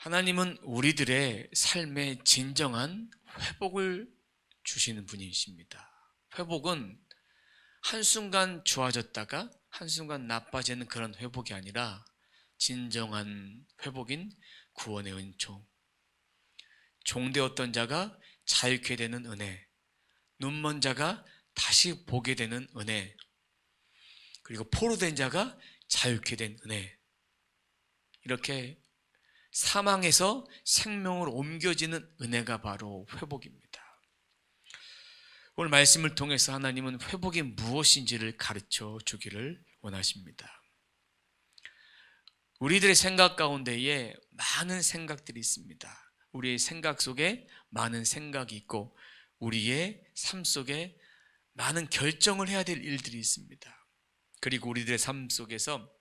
하나님은 우리들의 삶에 진정한 회복을 주시는 분이십니다. 회복은 한순간 좋아졌다가 한순간 나빠지는 그런 회복이 아니라 진정한 회복인 구원의 은총. 종되었던 자가 자유케 되는 은혜, 눈먼 자가 다시 보게 되는 은혜, 그리고 포로된 자가 자유케 된 은혜. 이렇게 사망에서 생명으로 옮겨지는 은혜가 바로 회복입니다. 오늘 말씀을 통해서 하나님은 회복이 무엇인지를 가르쳐 주기를 원하십니다. 우리들의 생각 가운데에 많은 생각들이 있습니다. 우리의 생각 속에 많은 생각이 있고 우리의 삶 속에 많은 결정을 해야 될 일들이 있습니다. 그리고 우리들의 삶 속에서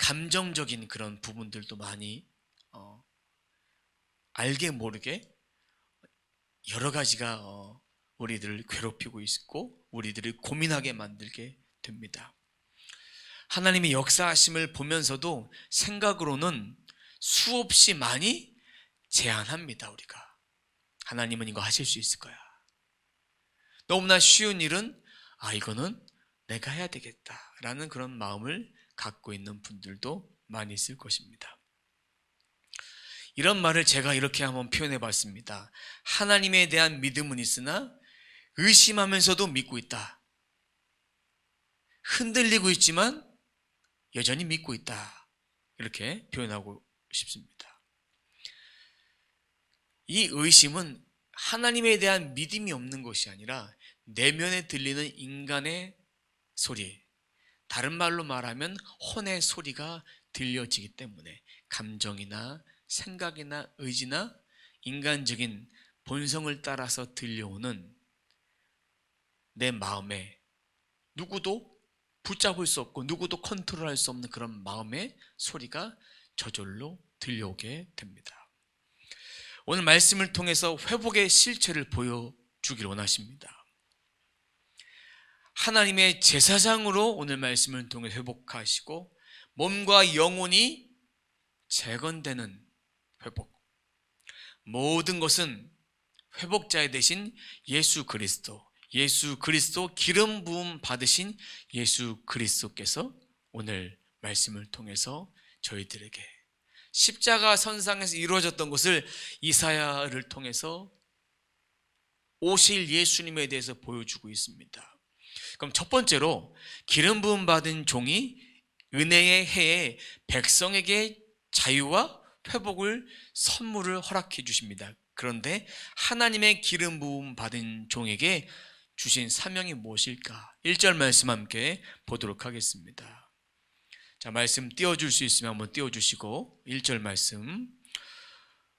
감정적인 그런 부분들도 많이 알게 모르게 여러 가지가 우리들을 괴롭히고 있고 우리들을 고민하게 만들게 됩니다. 하나님의 역사하심을 보면서도 생각으로는 수없이 많이 제안합니다. 우리가 하나님은 이거 하실 수 있을 거야. 너무나 쉬운 일은 이거는 내가 해야 되겠다라는 그런 마음을 갖고 있는 분들도 많이 있을 것입니다. 이런 말을 제가 이렇게 한번 표현해 봤습니다. 하나님에 대한 믿음은 있으나 의심하면서도 믿고 있다. 흔들리고 있지만 여전히 믿고 있다. 이렇게 표현하고 싶습니다. 이 의심은 하나님에 대한 믿음이 없는 것이 아니라 내면에 들리는 인간의 소리, 다른 말로 말하면 혼의 소리가 들려지기 때문에 감정이나 생각이나 의지나 인간적인 본성을 따라서 들려오는 내 마음에 누구도 붙잡을 수 없고 누구도 컨트롤할 수 없는 그런 마음의 소리가 저절로 들려오게 됩니다. 오늘 말씀을 통해서 회복의 실체를 보여주길 원하십니다. 하나님의 제사장으로 오늘 말씀을 통해 회복하시고 몸과 영혼이 재건되는 회복. 모든 것은 회복자의 대신 예수 그리스도 기름 부음 받으신 예수 그리스도께서 오늘 말씀을 통해서 저희들에게 십자가 선상에서 이루어졌던 것을 이사야를 통해서 오실 예수님에 대해서 보여주고 있습니다. 그럼 첫 번째로 기름 부음 받은 종이 은혜의 해에 백성에게 자유와 회복을 선물을 허락해 주십니다. 그런데 하나님의 기름 부음 받은 종에게 주신 사명이 무엇일까? 1절 말씀 함께 보도록 하겠습니다. 자, 말씀 띄워줄 수 있으면 한번 띄워주시고 1절 말씀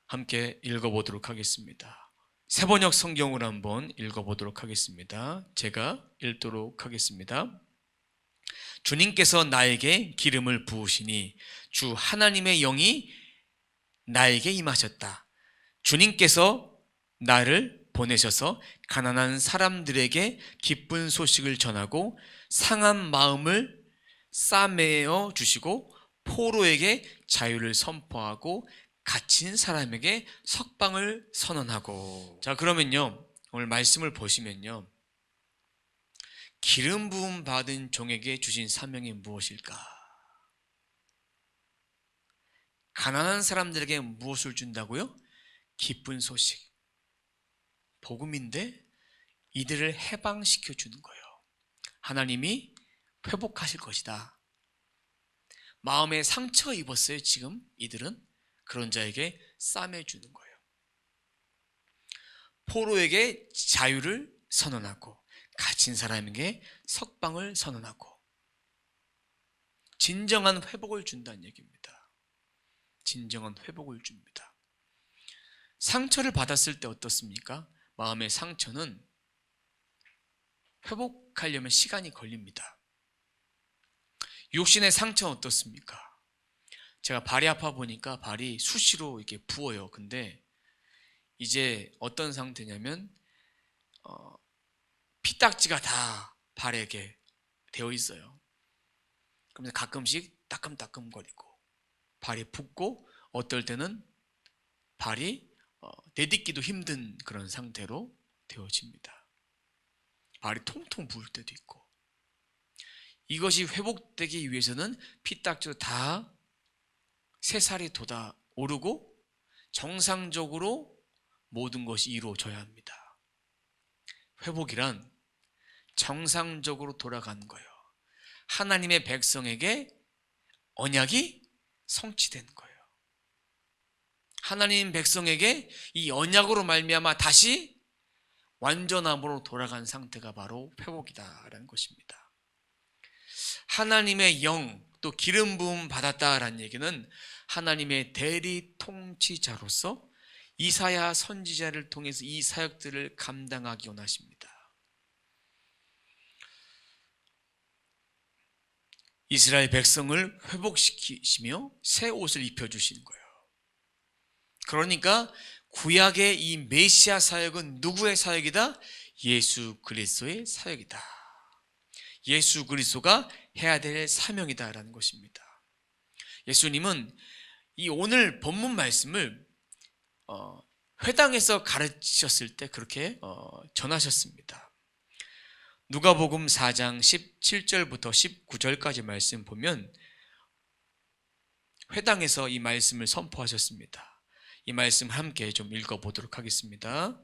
함께 읽어보도록 하겠습니다. 세번역 성경으로 한번 읽어보도록 하겠습니다. 제가 읽도록 하겠습니다. 주님께서 나에게 기름을 부으시니 주 하나님의 영이 나에게 임하셨다. 주님께서 나를 보내셔서 가난한 사람들에게 기쁜 소식을 전하고 상한 마음을 싸매어 주시고 포로에게 자유를 선포하고 갇힌 사람에게 석방을 선언하고. 자, 그러면요 오늘 말씀을 보시면요 기름 부음 받은 종에게 주신 사명이 무엇일까? 가난한 사람들에게 무엇을 준다고요? 기쁜 소식, 복음인데 이들을 해방시켜 주는 거예요. 하나님이 회복하실 것이다. 마음에 상처 입었어요. 지금 이들은 그런 자에게 싸매주는 거예요. 포로에게 자유를 선언하고 갇힌 사람에게 석방을 선언하고 진정한 회복을 준다는 얘기입니다. 진정한 회복을 줍니다. 상처를 받았을 때 어떻습니까? 마음의 상처는 회복하려면 시간이 걸립니다. 육신의 상처는 어떻습니까? 제가 발이 아파 보니까 발이 수시로 이렇게 부어요. 근데 이제 어떤 상태냐면 피딱지가 다 발에 이렇게 되어 있어요. 그러면서 가끔씩 따끔따끔거리고 발이 붓고 어떨 때는 발이 내딛기도 힘든 그런 상태로 되어집니다. 발이 통통 부을 때도 있고, 이것이 회복되기 위해서는 피딱지로 다 새살이 돋아오르고 정상적으로 모든 것이 이루어져야 합니다. 회복이란 정상적으로 돌아가는 거예요. 하나님의 백성에게 언약이 성취된 거예요. 하나님 백성에게 이 언약으로 말미암아 다시 완전함으로 돌아간 상태가 바로 회복이다라는 것입니다. 하나님의 영, 또 기름 부음 받았다라는 얘기는 하나님의 대리 통치자로서 이사야 선지자를 통해서 이 사역들을 감당하기 원하십니다. 이스라엘 백성을 회복시키시며 새 옷을 입혀주시는 거예요. 그러니까 구약의 이 메시아 사역은 누구의 사역이다? 예수 그리스도의 사역이다. 예수 그리스도가 해야 될 사명이다라는 것입니다. 예수님은 이 오늘 본문 말씀을 회당에서 가르치셨을 때 그렇게 전하셨습니다. 누가복음 4장 17절부터 19절까지 말씀 보면 회당에서 이 말씀을 선포하셨습니다. 이 말씀 함께 좀 읽어보도록 하겠습니다.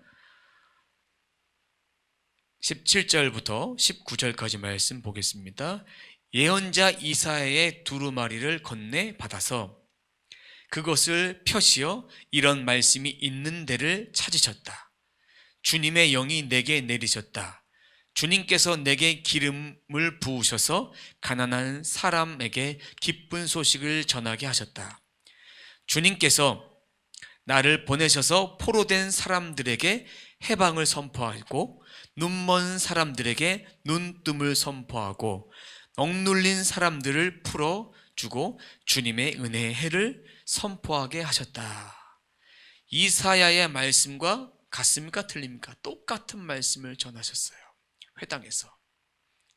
17절부터 19절까지 말씀 보겠습니다. 예언자 이사야의 두루마리를 건네 받아서 그것을 펴시어 이런 말씀이 있는 데를 찾으셨다. 주님의 영이 내게 내리셨다. 주님께서 내게 기름을 부으셔서 가난한 사람에게 기쁜 소식을 전하게 하셨다. 주님께서 나를 보내셔서 포로된 사람들에게 해방을 선포하고 눈먼 사람들에게 눈뜸을 선포하고 억눌린 사람들을 풀어주고 주님의 은혜의 해를 선포하게 하셨다. 이사야의 말씀과 같습니까? 틀립니까? 똑같은 말씀을 전하셨어요. 회당에서.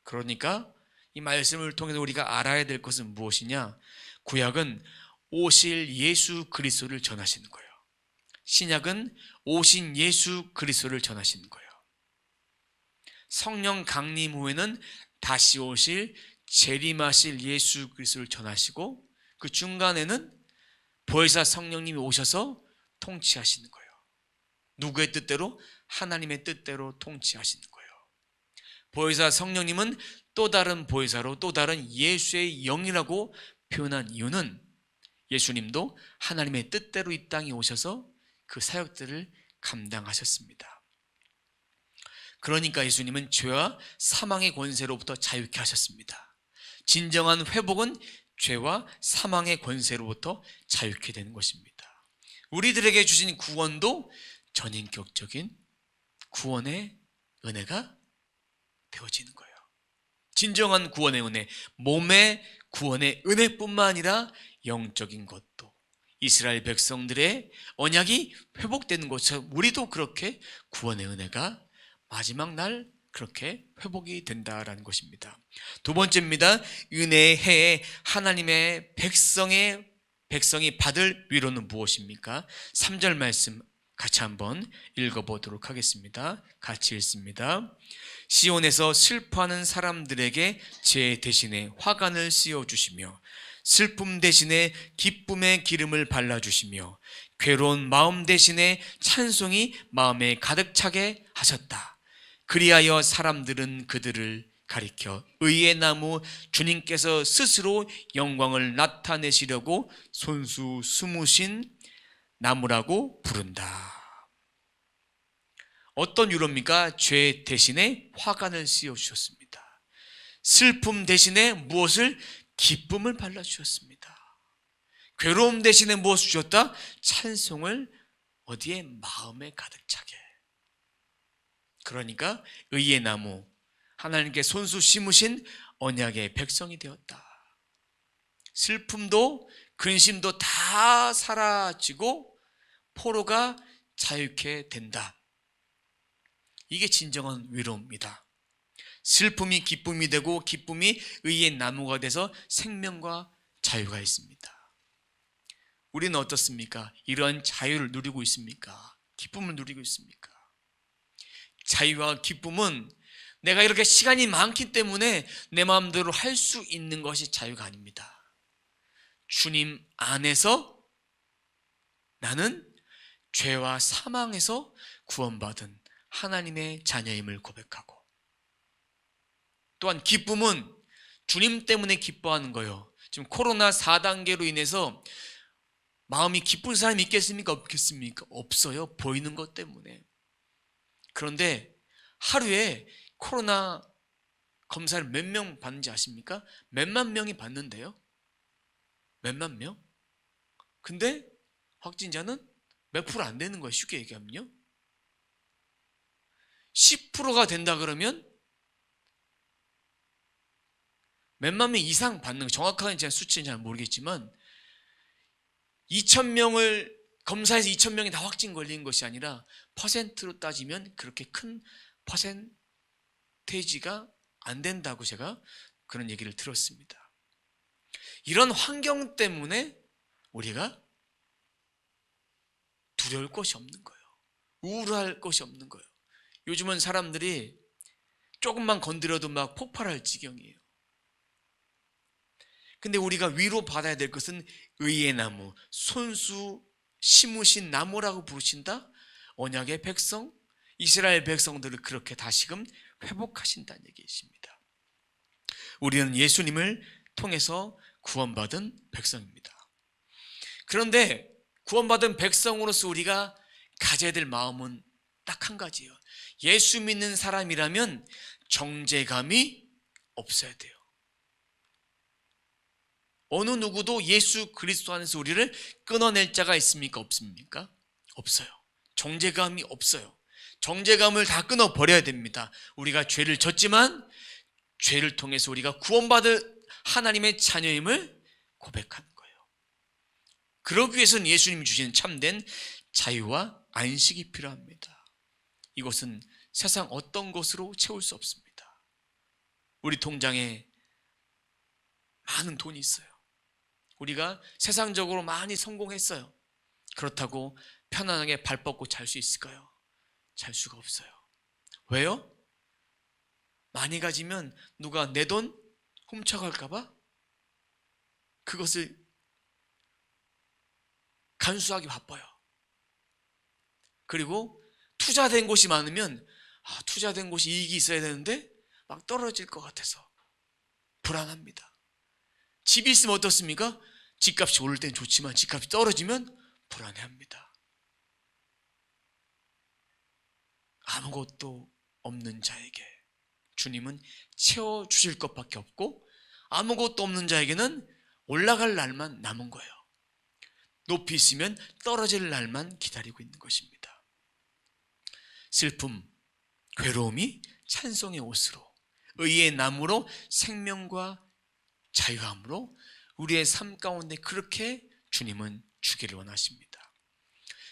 그러니까 이 말씀을 통해서 우리가 알아야 될 것은 무엇이냐? 구약은 오실 예수 그리스도를 전하시는 거예요. 신약은 오신 예수 그리스도를 전하시는 거예요. 성령 강림 후에는 다시 오실 재림하실 예수 그리스도를 전하시고 그 중간에는 보혜사 성령님이 오셔서 통치하시는 거예요. 누구의 뜻대로? 하나님의 뜻대로 통치하시는 거예요. 보혜사 성령님은 또 다른 보혜사로 또 다른 예수의 영이라고 표현한 이유는 예수님도 하나님의 뜻대로 이 땅에 오셔서 그 사역들을 감당하셨습니다. 그러니까 예수님은 죄와 사망의 권세로부터 자유케 하셨습니다. 진정한 회복은 죄와 사망의 권세로부터 자유케 되는 것입니다. 우리들에게 주신 구원도 전인격적인 구원의 은혜가 되어지는 거예요. 진정한 구원의 은혜, 몸의 구원의 은혜뿐만 아니라 영적인 것도, 이스라엘 백성들의 언약이 회복되는 것처럼 우리도 그렇게 구원의 은혜가 마지막 날 그렇게 회복이 된다라는 것입니다. 두 번째입니다. 은혜의 해에 하나님의 백성이 받을 위로는 무엇입니까? 3절 말씀 같이 한번 읽어보도록 하겠습니다. 같이 읽습니다. 시온에서 슬퍼하는 사람들에게 제 대신에 화관을 씌워주시며 슬픔 대신에 기쁨의 기름을 발라주시며 괴로운 마음 대신에 찬송이 마음에 가득 차게 하셨다. 그리하여 사람들은 그들을 가리켜 의의 나무 주님께서 스스로 영광을 나타내시려고 손수 스무신 나무라고 부른다. 어떤 위로입니까? 죄 대신에 화관을 씌워주셨습니다. 슬픔 대신에 무엇을? 기쁨을 발라주셨습니다. 괴로움 대신에 무엇을 주셨다? 찬송을 어디에? 마음에 가득 차게. 그러니까 의의 나무, 하나님께 손수 심으신 언약의 백성이 되었다. 슬픔도 근심도 다 사라지고 포로가 자유케 된다. 이게 진정한 위로입니다. 슬픔이 기쁨이 되고 기쁨이 의의 나무가 돼서 생명과 자유가 있습니다. 우리는 어떻습니까? 이러한 자유를 누리고 있습니까? 기쁨을 누리고 있습니까? 자유와 기쁨은 내가 이렇게 시간이 많기 때문에 내 마음대로 할 수 있는 것이 자유가 아닙니다. 주님 안에서 나는 죄와 사망에서 구원받은 하나님의 자녀임을 고백하고, 또한 기쁨은 주님 때문에 기뻐하는 거예요. 지금 코로나 4단계로 인해서 마음이 기쁜 사람이 있겠습니까? 없겠습니까? 없어요. 보이는 것 때문에. 그런데 하루에 코로나 검사를 몇 명 받는지 아십니까? 몇만 명이 받는데요. 몇만 명? 근데 확진자는 몇 프로 안 되는 거예요. 쉽게 얘기하면요. 10%가 된다 그러면 몇만 명 이상 받는 거, 정확한 제가 수치는 잘 모르겠지만 2,000명을 검사해서 2,000명이 다 확진 걸린 것이 아니라 퍼센트로 따지면 그렇게 큰 퍼센테이지가 안 된다고 제가 그런 얘기를 들었습니다. 이런 환경 때문에 우리가 두려울 것이 없는 거예요. 우울할 것이 없는 거예요. 요즘은 사람들이 조금만 건드려도 막 폭발할 지경이에요. 근데 우리가 위로받아야 될 것은 의의 나무, 손수 심으신 나무라고 부르신다. 언약의 백성, 이스라엘 백성들을 그렇게 다시금 회복하신다는 얘기이십니다. 우리는 예수님을 통해서 구원받은 백성입니다. 그런데 구원받은 백성으로서 우리가 가져야 될 마음은 딱 한 가지예요. 예수 믿는 사람이라면 정죄감이 없어야 돼요. 어느 누구도 예수 그리스도 안에서 우리를 끊어낼 자가 있습니까? 없습니까? 없어요. 정죄감이 없어요. 정죄감을 다 끊어버려야 됩니다. 우리가 죄를 졌지만 죄를 통해서 우리가 구원받은 하나님의 자녀임을 고백하는 거예요. 그러기 위해서는 예수님이 주시는 참된 자유와 안식이 필요합니다. 이것은 세상 어떤 것으로 채울 수 없습니다. 우리 통장에 많은 돈이 있어요. 우리가 세상적으로 많이 성공했어요. 그렇다고 편안하게 발 뻗고 잘 수 있을까요? 잘 수가 없어요. 왜요? 많이 가지면 누가 내 돈 훔쳐갈까 봐 그것을 간수하기 바빠요. 그리고 투자된 곳이 많으면 투자된 곳이 이익이 있어야 되는데 막 떨어질 것 같아서 불안합니다. 집이 있으면 어떻습니까? 집값이 오를 땐 좋지만 집값이 떨어지면 불안해합니다. 아무것도 없는 자에게 주님은 채워주실 것밖에 없고, 아무것도 없는 자에게는 올라갈 날만 남은 거예요. 높이 있으면 떨어질 날만 기다리고 있는 것입니다. 슬픔, 괴로움이 찬송의 옷으로, 의의 나무로 생명과 자유함으로 우리의 삶 가운데 그렇게 주님은 주기를 원하십니다.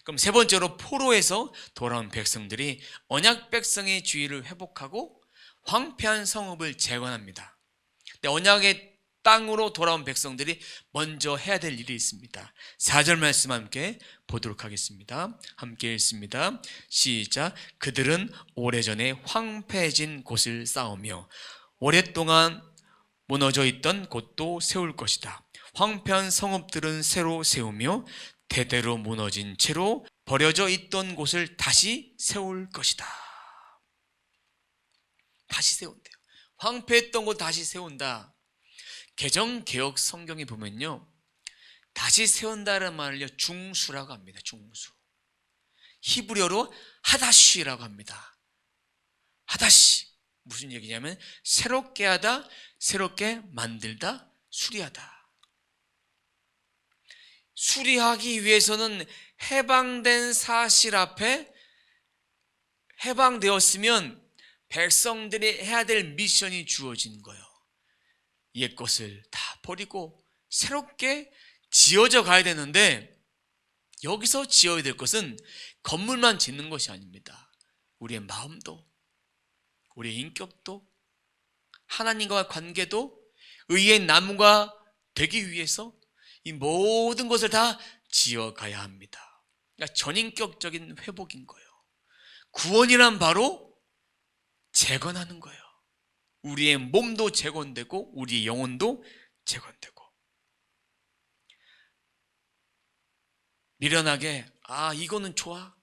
그럼 세 번째로, 포로에서 돌아온 백성들이 언약 백성의 주의를 회복하고 황폐한 성읍을 재건합니다. 근데 언약의 땅으로 돌아온 백성들이 먼저 해야 될 일이 있습니다. 4절 말씀 함께 보도록 하겠습니다. 함께 읽습니다. 시작. 그들은 오래전에 황폐해진 곳을 쌓으며 오랫동안 무너져 있던 곳도 세울 것이다. 황폐한 성읍들은 새로 세우며 대대로 무너진 채로 버려져 있던 곳을 다시 세울 것이다. 다시 세운대요. 황폐했던 곳 다시 세운다. 개정개혁 성경에 보면요, 다시 세운다는 말을요 중수라고 합니다. 중수. 히브리어로 하다시라고 합니다. 하다시. 무슨 얘기냐면 새롭게 하다, 새롭게 만들다, 수리하다. 수리하기 위해서는 해방된 사실 앞에 해방되었으면 백성들이 해야 될 미션이 주어진 거예요. 옛것을 다 버리고 새롭게 지어져 가야 되는데, 여기서 지어야 될 것은 건물만 짓는 것이 아닙니다. 우리의 마음도, 우리의 인격도, 하나님과의 관계도 의의 나무가 되기 위해서 이 모든 것을 다 지어가야 합니다. 그러니까 전인격적인 회복인 거예요. 구원이란 바로 재건하는 거예요. 우리의 몸도 재건되고 우리의 영혼도 재건되고. 미련하게 이거는 좋아,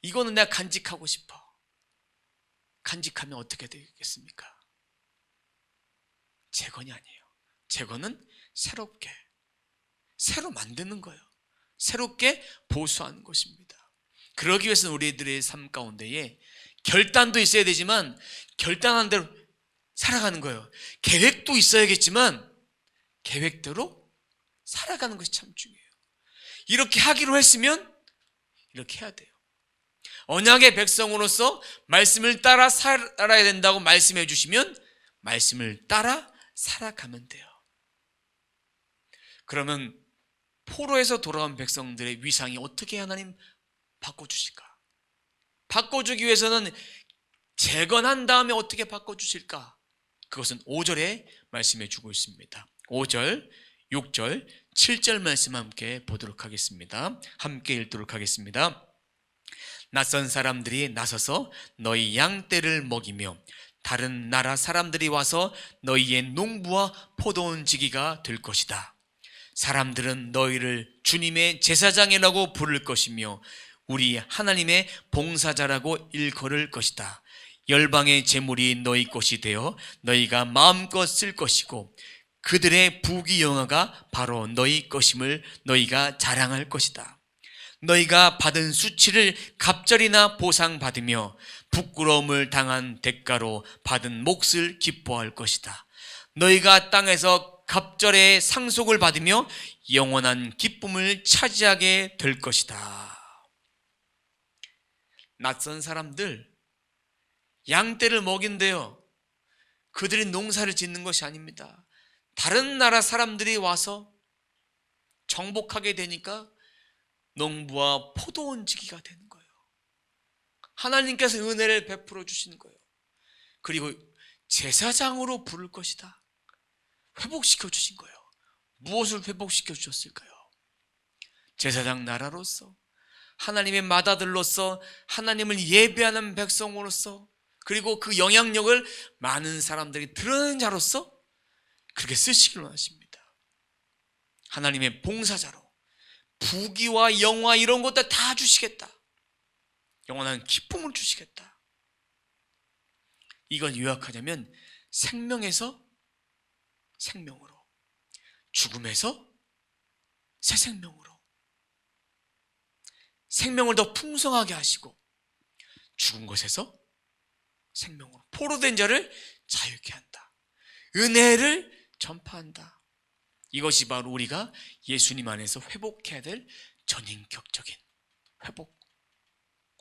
이거는 내가 간직하고 싶어. 간직하면 어떻게 되겠습니까? 재건이 아니에요. 재건은 새롭게 새로 만드는 거예요. 새롭게 보수하는 것입니다. 그러기 위해서는 우리들의 삶 가운데에 결단도 있어야 되지만 결단한 대로 살아가는 거예요. 계획도 있어야겠지만 계획대로 살아가는 것이 참 중요해요. 이렇게 하기로 했으면 이렇게 해야 돼요. 언약의 백성으로서 말씀을 따라 살아야 된다고 말씀해 주시면 말씀을 따라 살아가면 돼요. 그러면 포로에서 돌아온 백성들의 위상이 어떻게 하나님 바꿔주실까? 바꿔주기 위해서는 재건한 다음에 어떻게 바꿔주실까? 그것은 5절에 말씀해 주고 있습니다. 5절, 6절, 7절 말씀 함께 보도록 하겠습니다. 함께 읽도록 하겠습니다. 낯선 사람들이 나서서 너희 양떼를 먹이며 다른 나라 사람들이 와서 너희의 농부와 포도원지기가 될 것이다. 사람들은 너희를 주님의 제사장이라고 부를 것이며 우리 하나님의 봉사자라고 일컬을 것이다. 열방의 재물이 너희 것이 되어 너희가 마음껏 쓸 것이고 그들의 부귀영화가 바로 너희 것임을 너희가 자랑할 것이다. 너희가 받은 수치를 갑절이나 보상받으며 부끄러움을 당한 대가로 받은 몫을 기뻐할 것이다. 너희가 땅에서 갑절의 상속을 받으며 영원한 기쁨을 차지하게 될 것이다. 낯선 사람들, 양떼를 먹인대요. 그들이 농사를 짓는 것이 아닙니다. 다른 나라 사람들이 와서 정복하게 되니까 농부와 포도원지기가 되는 거예요. 하나님께서 은혜를 베풀어 주시는 거예요. 그리고 제사장으로 부를 것이다. 회복시켜 주신 거예요. 무엇을 회복시켜 주셨을까요? 제사장 나라로서, 하나님의 맏아들로서, 하나님을 예배하는 백성으로서, 그리고 그 영향력을 많은 사람들이 드러내는 자로서 그렇게 쓰시길 원하십니다. 하나님의 봉사자로 부귀와 영화 이런 것들 다 주시겠다. 영원한 기쁨을 주시겠다. 이걸 요약하자면 생명에서 생명으로, 죽음에서 새 생명으로, 생명을 더 풍성하게 하시고 죽은 것에서 생명으로, 포로된 자를 자유케 한다. 은혜를 전파한다. 이것이 바로 우리가 예수님 안에서 회복해야 될 전인격적인 회복.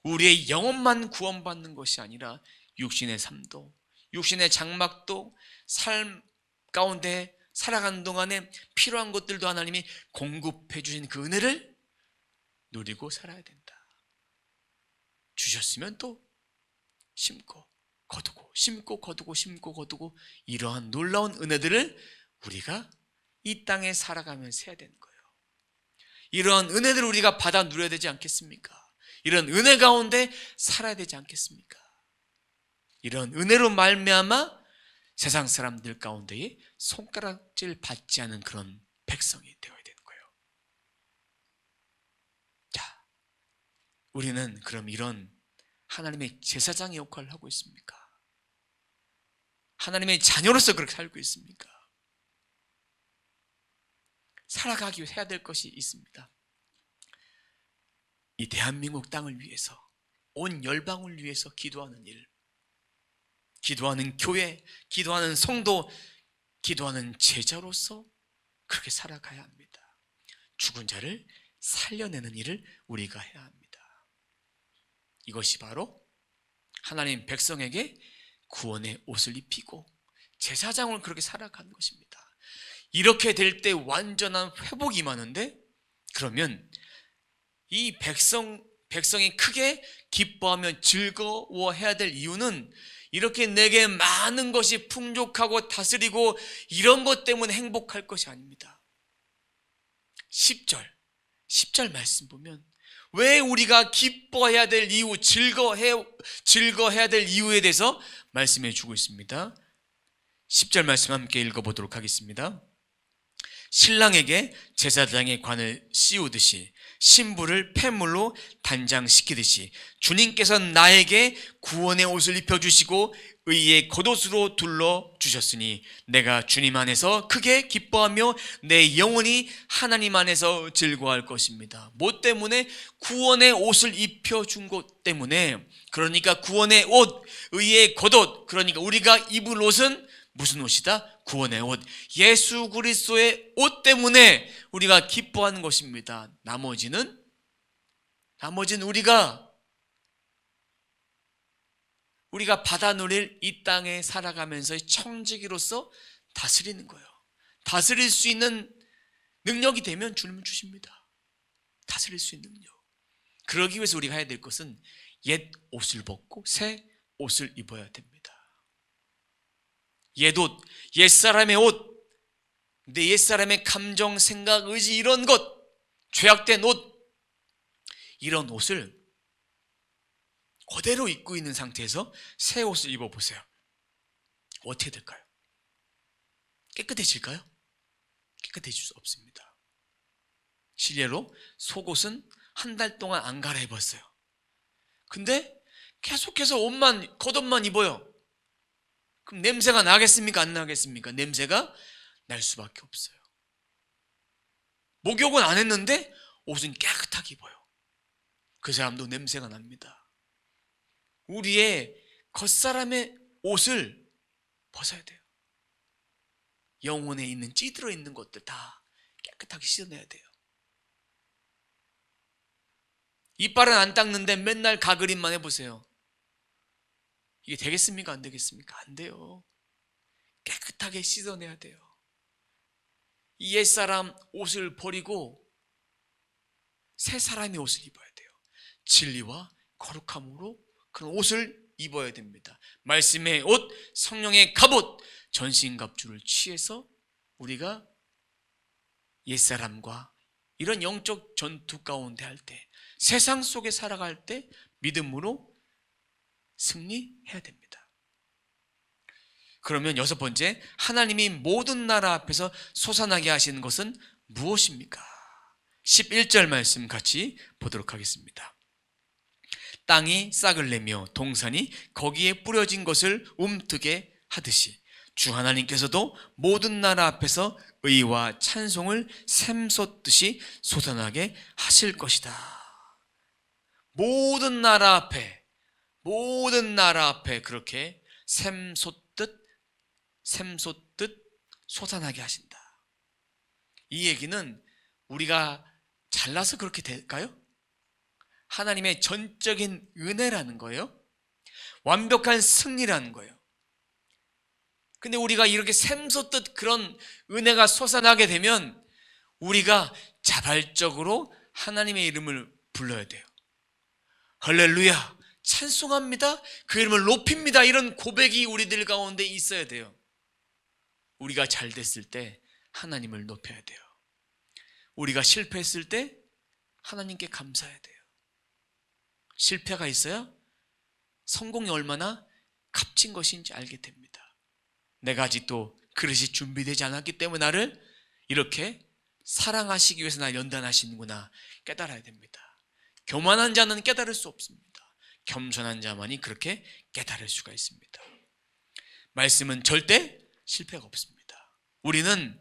우리의 영혼만 구원받는 것이 아니라 육신의 삶도, 육신의 장막도, 삶 가운데 살아가는 동안에 필요한 것들도 하나님이 공급해 주신 그 은혜를 누리고 살아야 된다. 주셨으면 또 심고 거두고, 심고 거두고, 심고 거두고, 이러한 놀라운 은혜들을 우리가 이 땅에 살아가면서 해야 되는 거예요. 이러한 은혜들을 우리가 받아 누려야 되지 않겠습니까? 이런 은혜 가운데 살아야 되지 않겠습니까? 이런 은혜로 말미암아 세상 사람들 가운데에 손가락질 받지 않은 그런 백성이 되어야 되는 거예요. 자, 우리는 그럼 이런 하나님의 제사장의 역할을 하고 있습니까? 하나님의 자녀로서 그렇게 살고 있습니까? 살아가기 위해 해야 될 것이 있습니다. 이 대한민국 땅을 위해서, 온 열방을 위해서 기도하는 일, 기도하는 교회, 기도하는 성도, 기도하는 제자로서 그렇게 살아가야 합니다. 죽은 자를 살려내는 일을 우리가 해야 합니다. 이것이 바로 하나님 백성에게 구원의 옷을 입히고 제사장을 그렇게 살아가는 것입니다. 이렇게 될 때 완전한 회복이 임하는데, 그러면 이 백성이 크게 기뻐하며 즐거워해야 될 이유는 이렇게 내게 많은 것이 풍족하고 다스리고 이런 것 때문에 행복할 것이 아닙니다. 10절, 10절 말씀 보면 왜 우리가 기뻐해야 될 이유, 즐거워해야 될 이유에 대해서 말씀해 주고 있습니다. 10절 말씀 함께 읽어보도록 하겠습니다. 신랑에게 제사장의 관을 씌우듯이 신부를 폐물로 단장시키듯이 주님께서 나에게 구원의 옷을 입혀주시고 의의 겉옷으로 둘러주셨으니 내가 주님 안에서 크게 기뻐하며 내 영혼이 하나님 안에서 즐거워할 것입니다. 뭐 때문에? 구원의 옷을 입혀준 것 때문에. 그러니까 구원의 옷, 의의 겉옷, 그러니까 우리가 입을 옷은 무슨 옷이다? 구원의 옷, 예수 그리스도의 옷 때문에 우리가 기뻐하는 것입니다. 나머지는 우리가 받아 누릴 이 땅에 살아가면서 청지기로서 다스리는 거예요. 다스릴 수 있는 능력이 되면 주님은 주십니다. 다스릴 수 있는 능력. 그러기 위해서 우리가 해야 될 것은 옛 옷을 벗고 새 옷을 입어야 됩니다. 옛 옷, 옛사람의 옷, 내 옛사람의 감정, 생각, 의지 이런 것, 죄악된 옷, 이런 옷을 그대로 입고 있는 상태에서 새 옷을 입어보세요. 어떻게 될까요? 깨끗해질까요? 깨끗해질 수 없습니다. 실례로 속옷은 한 달 동안 안 갈아입었어요. 근데 계속해서 겉옷만 입어요. 그럼 냄새가 나겠습니까? 안 나겠습니까? 냄새가 날 수밖에 없어요. 목욕은 안 했는데 옷은 깨끗하게 입어요. 그 사람도 냄새가 납니다. 우리의 겉사람의 옷을 벗어야 돼요. 영혼에 있는 찌들어 있는 것들 다 깨끗하게 씻어내야 돼요. 이빨은 안 닦는데 맨날 가그림만 해보세요. 이게 되겠습니까? 안 되겠습니까? 안 돼요. 깨끗하게 씻어내야 돼요. 이 옛사람 옷을 버리고 새 사람의 옷을 입어야 돼요. 진리와 거룩함으로 그런 옷을 입어야 됩니다. 말씀의 옷, 성령의 갑옷, 전신갑주를 취해서 우리가 옛사람과 이런 영적 전투 가운데 할 때, 세상 속에 살아갈 때 믿음으로 승리해야 됩니다. 그러면 여섯 번째, 하나님이 모든 나라 앞에서 솟아나게 하시는 것은 무엇입니까? 11절 말씀 같이 보도록 하겠습니다. 땅이 싹을 내며 동산이 거기에 뿌려진 것을 움트게 하듯이 주 하나님께서도 모든 나라 앞에서 의와 찬송을 샘솟듯이 솟아나게 하실 것이다. 모든 나라 앞에 그렇게 샘솟듯 솟아나게 하신다. 이 얘기는 우리가 잘나서 그렇게 될까요? 하나님의 전적인 은혜라는 거예요. 완벽한 승리라는 거예요. 근데 우리가 이렇게 샘솟듯 그런 은혜가 솟아나게 되면 우리가 자발적으로 하나님의 이름을 불러야 돼요. 할렐루야, 찬송합니다, 그 이름을 높입니다, 이런 고백이 우리들 가운데 있어야 돼요. 우리가 잘 됐을 때 하나님을 높여야 돼요. 우리가 실패했을 때 하나님께 감사해야 돼요. 실패가 있어야 성공이 얼마나 값진 것인지 알게 됩니다. 내가 아직도 그릇이 준비되지 않았기 때문에 나를 이렇게 사랑하시기 위해서 날 연단하시는구나 깨달아야 됩니다. 교만한 자는 깨달을 수 없습니다. 겸손한 자만이 그렇게 깨달을 수가 있습니다. 말씀은 절대 실패가 없습니다. 우리는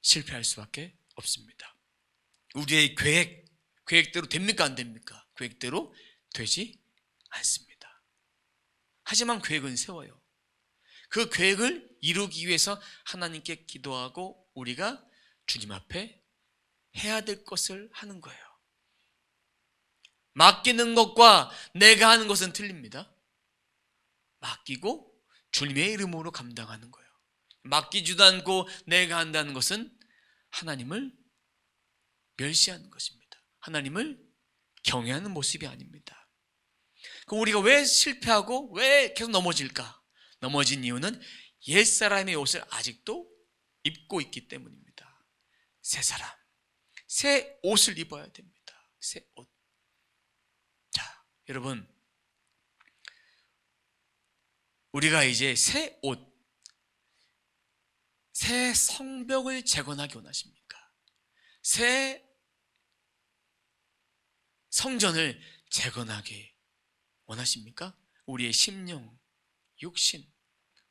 실패할 수밖에 없습니다. 우리의 계획대로 됩니까? 안 됩니까? 계획대로 되지 않습니다. 하지만 계획은 세워요. 그 계획을 이루기 위해서 하나님께 기도하고 우리가 주님 앞에 해야 될 것을 하는 거예요. 맡기는 것과 내가 하는 것은 틀립니다. 맡기고 주님의 이름으로 감당하는 거예요. 맡기지도 않고 내가 한다는 것은 하나님을 멸시하는 것입니다. 하나님을 경외하는 모습이 아닙니다. 그럼 우리가 왜 실패하고 왜 계속 넘어질까? 넘어진 이유는 옛사람의 옷을 아직도 입고 있기 때문입니다. 새 사람, 새 옷을 입어야 됩니다. 새 옷. 자, 여러분, 우리가 이제 새 옷, 새 성벽을 재건하기 원하십니까? 새 성전을 재건하기 원하십니까? 우리의 심령, 육신,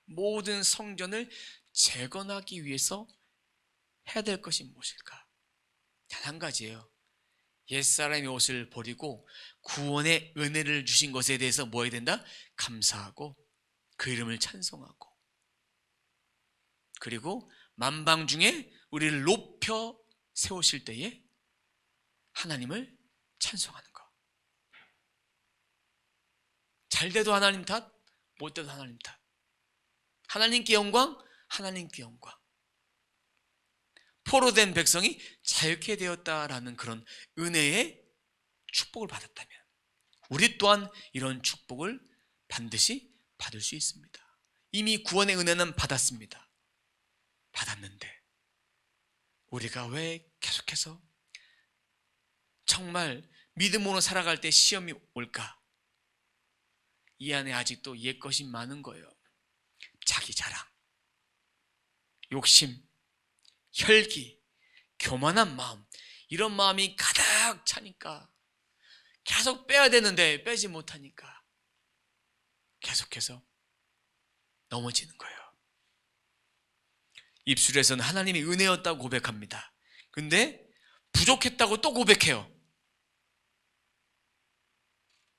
모든 성전을 재건하기 위해서 해야 될 것이 무엇일까? 단 한 가지예요. 옛사람의 옷을 버리고 구원의 은혜를 주신 것에 대해서 뭐 해야 된다? 감사하고 그 이름을 찬송하고, 그리고 만방 중에 우리를 높여 세우실 때에 하나님을 찬송하는 것. 잘 돼도 하나님 탓, 못 돼도 하나님 탓. 하나님께 영광, 하나님께 영광. 포로된 백성이 자유케 되었다라는 그런 은혜의 축복을 받았다면 우리 또한 이런 축복을 반드시 받을 수 있습니다. 이미 구원의 은혜는 받았습니다. 받았는데 우리가 왜 계속해서 정말 믿음으로 살아갈 때 시험이 올까? 이 안에 아직도 옛것이 많은 거예요. 자기 자랑, 욕심, 혈기, 교만한 마음, 이런 마음이 가득 차니까 계속 빼야 되는데 빼지 못하니까 계속해서 넘어지는 거예요. 입술에서는 하나님이 은혜였다고 고백합니다. 근데 부족했다고 또 고백해요.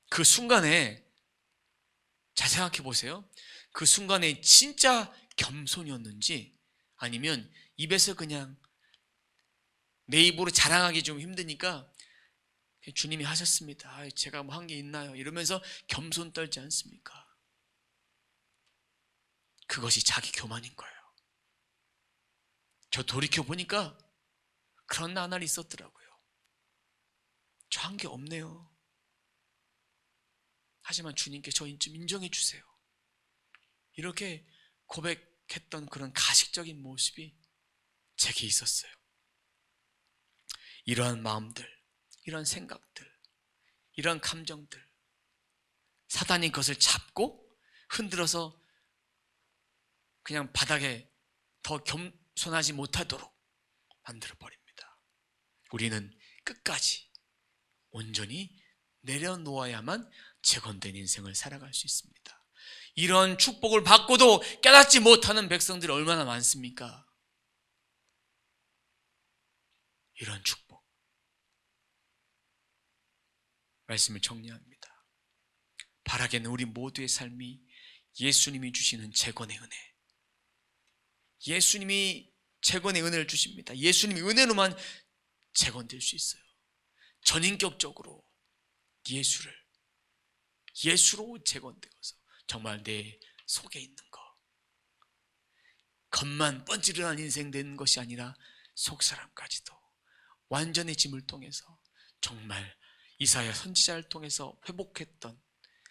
그 순간에 잘 생각해 보세요. 그 순간에 진짜 겸손이었는지 아니면 입에서 그냥 내 입으로 자랑하기 좀 힘드니까 주님이 하셨습니다. 제가 뭐 한 게 있나요? 이러면서 겸손 떨지 않습니까? 그것이 자기 교만인 거예요. 저 돌이켜 보니까 그런 나날이 있었더라고요. 저 한 게 없네요. 하지만 주님께 저 좀 인정해 주세요. 이렇게 고백했던 그런 가식적인 모습이 제게 있었어요. 이러한 마음들, 이러한 생각들, 이러한 감정들, 사단이 그것을 잡고 흔들어서 그냥 바닥에 더 겸손하지 못하도록 만들어버립니다. 우리는 끝까지 온전히 내려놓아야만 재건된 인생을 살아갈 수 있습니다. 이런 축복을 받고도 깨닫지 못하는 백성들이 얼마나 많습니까? 이런 축복. 말씀을 정리합니다. 바라기는 우리 모두의 삶이 예수님이 주시는 재건의 은혜, 예수님이 재건의 은혜를 주십니다. 예수님이 은혜로만 재건될 수 있어요. 전인격적으로 예수로 재건되어서 정말 내 속에 있는 것, 겉만 뻔찌르한 인생 되는 것이 아니라 속사람까지도 완전해짐을 통해서 정말 이사야 선지자를 통해서 회복했던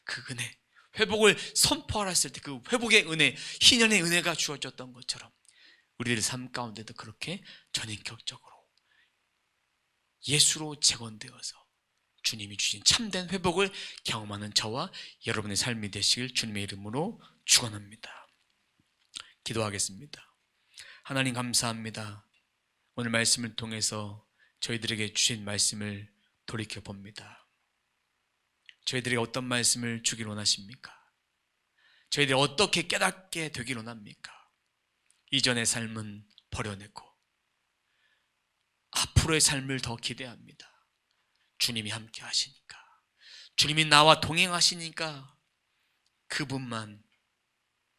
그 은혜, 회복을 선포하라 했을 때 그 회복의 은혜, 희년의 은혜가 주어졌던 것처럼 우리들 삶 가운데도 그렇게 전인격적으로 예수로 재건되어서 주님이 주신 참된 회복을 경험하는 저와 여러분의 삶이 되시길 주님의 이름으로 축원합니다. 기도하겠습니다. 하나님 감사합니다. 오늘 말씀을 통해서 저희들에게 주신 말씀을 돌이켜봅니다. 저희들에게 어떤 말씀을 주길 원하십니까? 저희들이 어떻게 깨닫게 되길 원합니까? 이전의 삶은 버려내고 앞으로의 삶을 더 기대합니다. 주님이 함께 하시니까, 주님이 나와 동행하시니까 그분만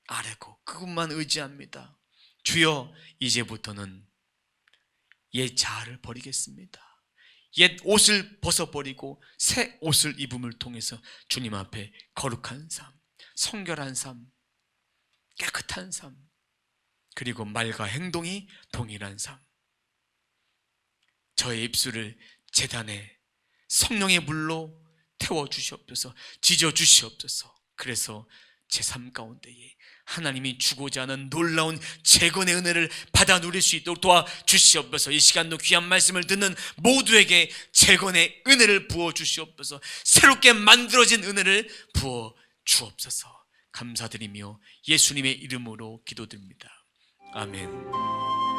아뢰고 그분만 의지합니다. 주여, 이제부터는 옛 자아를 버리겠습니다. 옛 옷을 벗어버리고 새 옷을 입음을 통해서 주님 앞에 거룩한 삶, 성결한 삶, 깨끗한 삶, 그리고 말과 행동이 동일한 삶, 저의 입술을 제단에 성령의 물로 태워주시옵소서, 지져주시옵소서. 그래서 제 삶 가운데에 하나님이 주고자 하는 놀라운 재건의 은혜를 받아 누릴 수 있도록 도와주시옵소서. 이 시간도 귀한 말씀을 듣는 모두에게 재건의 은혜를 부어 주시옵소서. 새롭게 만들어진 은혜를 부어 주옵소서. 감사드리며 예수님의 이름으로 기도드립니다. 아멘.